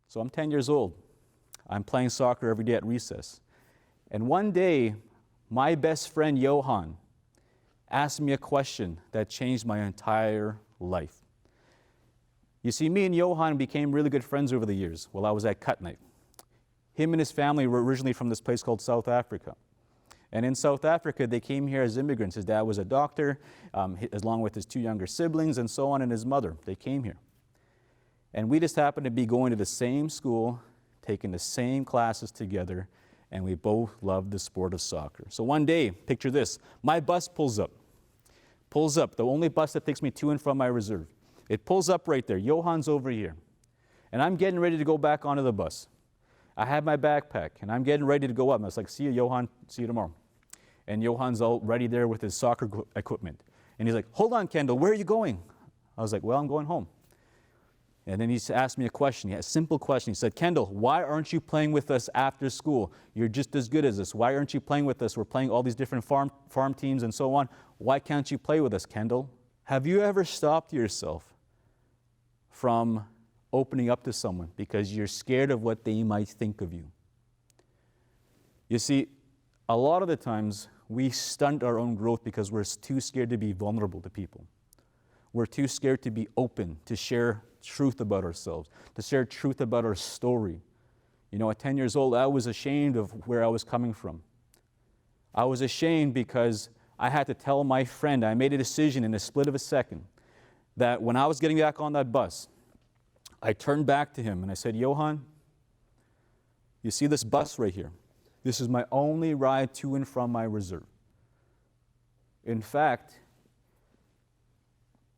So I'm 10 years old. I'm playing soccer every day at recess. And one day, my best friend Johan asked me a question that changed my entire life. You see, me and Johan became really good friends over the years while I was at Cut Night. Him and his family were originally from this place called South Africa. And in South Africa, they came here as immigrants. His dad was a doctor, along with his two younger siblings and so on, and his mother. They came here. And we just happened to be going to the same school, taking the same classes together, and we both loved the sport of soccer. So one day, picture this, my bus pulls up, the only bus that takes me to and from my reserve. It pulls up right there. Johan's over here. And I'm getting ready to go back onto the bus. I have my backpack, and I'm getting ready to go up. And I was like, see you, Johan. See you tomorrow. And Johan's all ready there with his soccer equipment. And he's like, hold on, Kendall, where are you going? I was like, well, I'm going home. And then he asked me a question, a simple question. He said, Kendall, why aren't you playing with us after school? You're just as good as us. Why aren't you playing with us? We're playing all these different farm teams and so on. Why can't you play with us, Kendall? Have you ever stopped yourself from opening up to someone because you're scared of what they might think of you? You see, a lot of the times we stunt our own growth because we're too scared to be vulnerable to people. We're too scared to be open, to share truth about ourselves, to share truth about our story. You know, at 10 years old, I was ashamed of where I was coming from. I was ashamed because I had to tell my friend, I made a decision in a split of a second, that when I was getting back on that bus, I turned back to him and I said, Johan, you see this bus right here? This is my only ride to and from my reserve. In fact,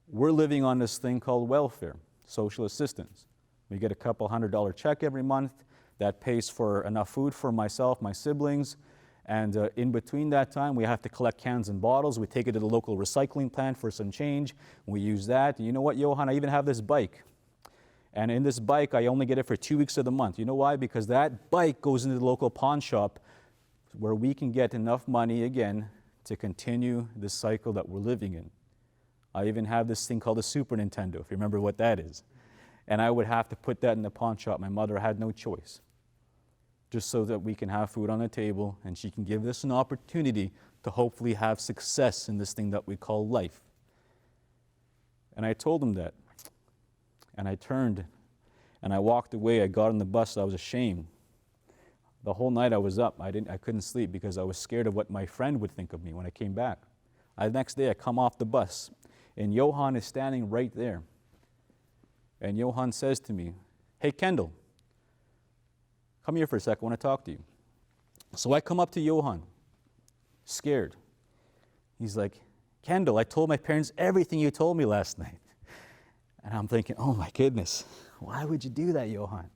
we're living on this thing called welfare, social assistance. We get a couple $100 check every month that pays for enough food for myself, my siblings, and in between that time, we have to collect cans and bottles. We take it to the local recycling plant for some change. We use that. And you know what, Johan, I even have this bike. And in this bike, I only get it for 2 weeks of the month. You know why? Because that bike goes into the local pawn shop where we can get enough money again to continue the cycle that we're living in. I even have this thing called a Super Nintendo, if you remember what that is. And I would have to put that in the pawn shop. My mother had no choice, just so that we can have food on the table and she can give us an opportunity to hopefully have success in this thing that we call life. And I told him that. And I turned and I walked away. I got on the bus. I was ashamed. The whole night I was up. I couldn't sleep because I was scared of what my friend would think of me when I came back. The next day I come off the bus and Johan is standing right there. And Johan says to me, hey, Kendall, come here for a second. I want to talk to you. So I come up to Johan, scared. He's like, Kendall, I told my parents everything you told me last night. And I'm thinking, oh my goodness, why would you do that, Johan?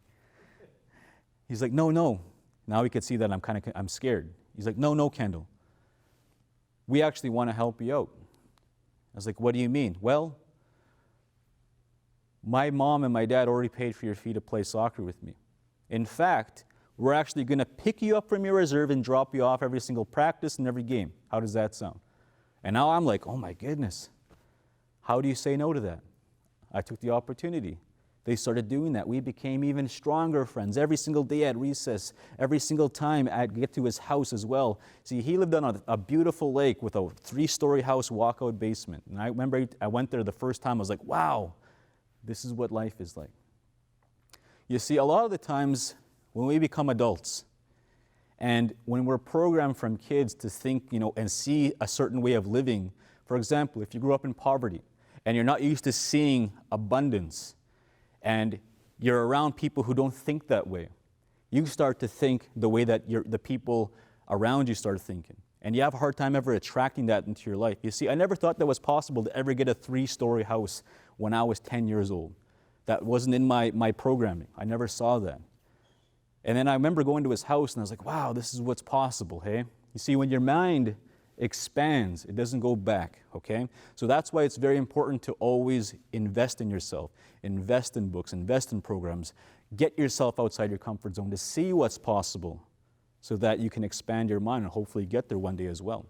He's like, no. Now we could see that I'm scared. He's like, no, Kendall. We actually want to help you out. I was like, what do you mean? Well, my mom and my dad already paid for your fee to play soccer with me. In fact, we're actually going to pick you up from your reserve and drop you off every single practice and every game. How does that sound? And now I'm like, oh my goodness, how do you say no to that? I took the opportunity. They started doing that. We became even stronger friends. Every single day at recess, every single time I'd get to his house as well. See, he lived on a beautiful lake with a 3-story house walkout basement. And I remember I went there the first time. I was like, wow, this is what life is like. You see, a lot of the times when we become adults and when we're programmed from kids to think, and see a certain way of living, for example, if you grew up in poverty and you're not used to seeing abundance and you're around people who don't think that way, you start to think the way that the people around you start thinking. And you have a hard time ever attracting that into your life. You see, I never thought that was possible to ever get a 3-story house when I was 10 years old. That wasn't in my programming. I never saw that. And then I remember going to his house and I was like, wow, this is what's possible, hey? You see, when your mind expands, it doesn't go back, okay? So that's why it's very important to always invest in yourself, invest in books, invest in programs, get yourself outside your comfort zone to see what's possible so that you can expand your mind and hopefully get there one day as well.